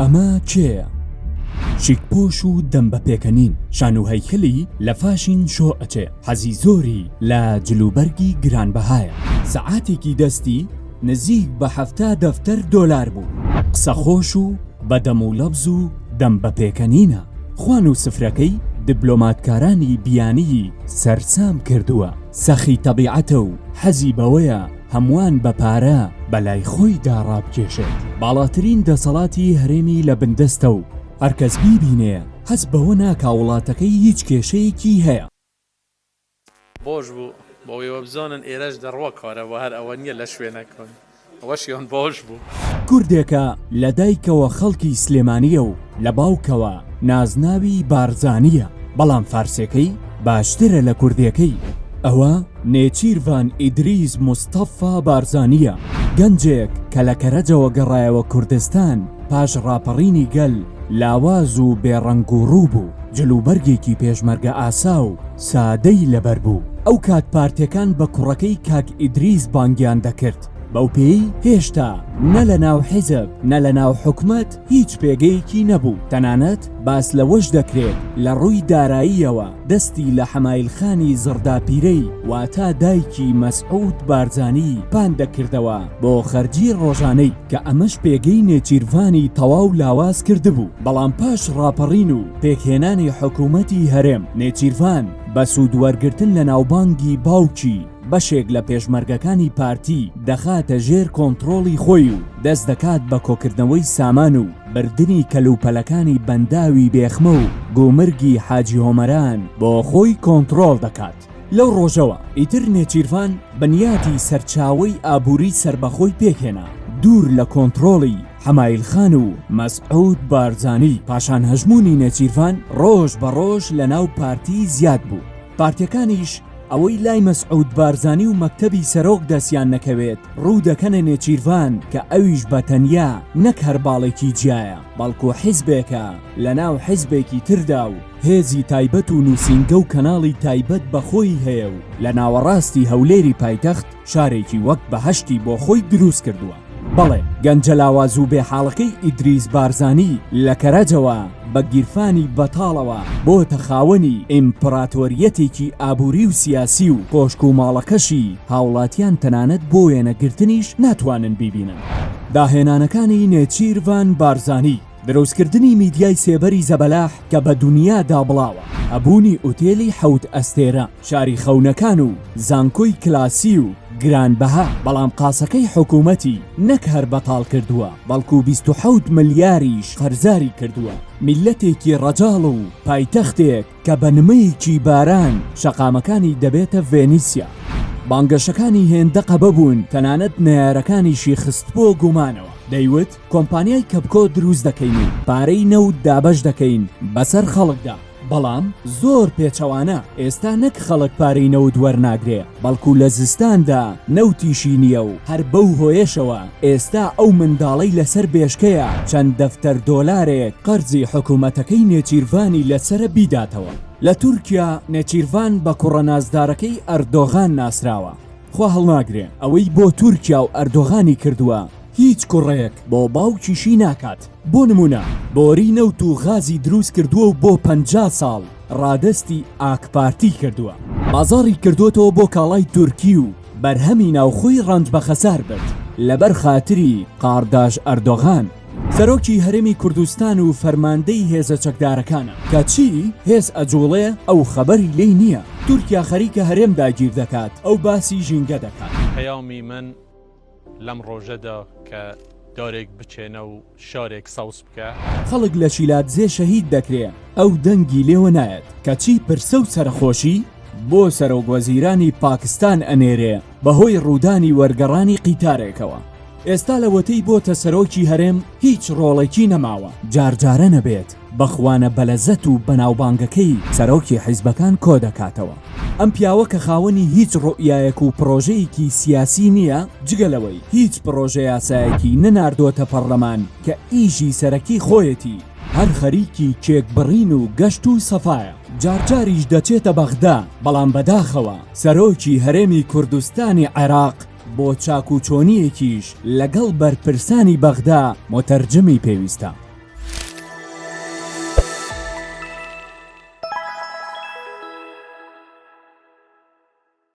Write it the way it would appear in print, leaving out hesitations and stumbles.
ئەمە کێیە؟ شیکپۆش و دەم بە پێکەنین شان و هەیکەلی لە فاشین شۆ ئەچێ حەزی زۆری لە جلوبەرگی گرانبەهایە سەعاتێکی دەستی نزیک بە 70 دەفتەر دۆلار بوو قسە خۆش و بەدەم و لەبز و دەم بە پێکەنینە خوان و سفرەکەی دیبلۆماتکارانی بیانی سەرسام کردووە سەخی تەبیعەتە و حەزی بەوەیە هەمووان بە پارە بەلای خۆی داڕابکێشێت باڵاترین دەسەڵاتی هەرێمی لە بندەستە و هەرکەس بیبینێ هەست بەوە ناکا وڵاتەکەی هیچ کێشەیەکی هەیە بۆش بوو بۆیەوە بزانن ئێرەش دەڕوە کارەوە هەر ئەوە نییە لە شوێنەکەن ئەوەشیان بۆش بوو کوردێکە لە دایکەوە خەڵکی سلێمانیە و لە باوکەوە نازناوی بارزانیە بەڵام فارسەکەی باشترە لە کوردەکەی ئەوە نێچیروان ئیدریس مستەفا بارزانیە گەنجێک کە لە کەرەجەوە گەڕایەوە کوردستان پاش ڕاپەڕینی گەل لاواز و بێڕەنگ و ڕوو بوو جلوبەرگێکی پێشمەرگە ئاسا و سادەی لەبەر بوو ئەو کات پارتیەکان بە کوڕەکەی کاک ئیدریس بانگیان دەکرد بەو پێی هێشتا نە لە ناو حیزب نە لە ناو حکومەت هیچ پێگەیەکی نەبوو تەنانەت باس لەوەش دەکرێت لە ڕووی داراییەوە دەستی لە حەمایلخانی زڕداپیرەی واتە دایکی مەسعود بارزانی پان دەکردەوە بۆ خەرجی ڕۆژانەی کە ئەمەش پێگەی نێچیروانی تەواو لاواز کردبوو بەڵام پاش ڕاپەڕین و پێکهێنانی حکوومەتی هەرێم نێچیروان بە سوودوەرگرتن لە ناوبانگی باوکی بەشێک لە پێشمەرگەکانی پارتی دەخاتە ژێر کۆنتڕۆڵی خۆی و دەست دەکات بە کۆکردنەوەی سامان و بردننی کەلوپەلەکانی بەنداوی بێخمە و گۆمرگی حاجی هۆمەران بۆ خۆی کۆنتڕۆڵ دەکات لەو ڕۆژەوە ئیتر نێچیروان بنیاتی سەرچاوەی ئابووری سربەخۆی پێکهێنا دوور لە کۆنتڕۆڵی حەمایلخان و مەسعود بارزانی پاشان هەژمونی نێچیروان ڕۆژ بە ڕۆژ لە ناو پارتی زیاد بوو پارتیەکانیش ئەوەی لای مەسعود بارزانی و مەکتەبی سەرۆک دەستیان نەکەوێت ڕوو دەکەنە نێچیروان کە ئەویش بەتەنیا نەک هەرباڵێکی جیایە بەڵکو حیزبێکە لە ناو حیزبێکی تردا و هێزی تایبەت و نووسینگە و کەناڵی تایبەت بەخۆی هەیە و لە ناوەڕاستی هەولێری پایتەخت شارێکی وەک بەهەشتی بۆ خۆی دروست کردووە بەڵێ گەنجە لاواز و بێحاڵەکەی ئیدریس بارزانی لە کەرەجەوە بە گیرفانی بەتاڵەوە بۆتە خاوەنی ئیمپراتۆریەتێکی ئابووری و سیاسی و کۆشک و ماڵەکەشی هاوڵاتیان تەنانەت بۆ وێنەگرتنیش ناتوانن بیبینن داهێنانەکانی نێچیروان بارزانی دروستکردنی میدیای سێبەری زەبەلاح کە بە دنیا دابڵاوە ئەبوونی ئوتێلی حەوت ئەستێرە شاری خەونەکان و زانکۆی کلاسی و گرانبەها بەڵام قاسەکەی حکوومەتی نەک هەر بەتاڵ کردووە بەڵکو 27 ملیاریش خەرزاری کردووە میلەتێکی ڕەجاڵ و پایتەختێک کە بە نمەیەکی باران شەقامەکانی دەبێتە ڤێنیسیا بانگەشەکانی هێندەقە ببوون تەنانەت نەیارەکانیشی خست بۆ گومانەوە دەیوت کۆمپانیای کەپکۆ دروست دەکەین و پارەی نەوت دابەش دەکەین بەسەر خەڵکدا بەڵام زۆر پێچەوانە ئێستا نەک خەڵک پارەی نەوت وەرناگرێ بەڵکو لە زستاندا نەوتیشی نییە و هەر بەو هۆیشەوە ئێستا ئەو منداڵەی لەسەر بێشکەیە چەند دەفتەر دۆلارێک قەرزی حکوومەتەکەی نێچیروانی لەسرە بیداتەوە لە تورکیا نێچیروان بە کوڕەنازدارەکەی ئەردۆغان ناسراوە خوا هەڵناگرێ ئەوەی بۆ تورکیا و ئەردۆغانی کردووە هیچ کوڕێک بۆ باوکیشی ناکات بۆ نمونە بۆری نەوت و غازی دروست کردووە و بۆ 50 ساڵ ڕادستی ئاکپارتی کردووە بازاڕی کردوێتەوە بۆ کاڵای تورکی و بەرهەمی ناوخۆی ڕەنج بە خەسار برد لەبەر خاتری قارداش ئەردۆغان سەرۆکی هەرێمی کوردستان و فەرماندەی هێزە چەکدارەکانە کە چی هێز ئەجوڵێ ئەو خەبەری لێی نییە تورکیا خەریکە هەرێم داگیر دەکات ئەو باسی ژینگە دەکات پەیامی من لەم ڕۆژەدا کە دارێک بچێنە و شارێک ساوس بکە خەڵک لە شیلاتزێ شەهید دەکرێت ئەو دەنگی لێوە نایەت کەچی پرسە و سەرخۆشی بۆ سەرۆکوەزیرانی پاکستان ئەنێرێ بەهۆی ڕوودانی وەرگەڕانی قیتارێکەوە ئێستا لەوەتەی بۆتە سەرۆکی هەرێم هیچ ڕۆڵێکی نەماوە جارجارە نەبێت بەخوانە بەلەزەت و بەناوبانگەکەی سەرۆکی حیزبەکان کۆ دەکاتەوە ئەم پیاوە کە خاوەنی هیچ ڕۆیایەک و پرۆژەیەکی سیاسی نییە جگەلەوەی هیچ پرۆژە یاسایەکی نەناردۆتە پەرلەمان کە ئیژی سەرەکی خۆیەتی هەر خەریکی کێکبڕین و گەشت و سەفایە جارجاریش دەچێتە بەغدا بەڵام بەداخەوە سەرۆکی هەرێمی کوردستانی عێراق بۆ چاکوچۆنیەکیش لەگەڵ بەرپرسانی بەغدا متەرجمی پێویستە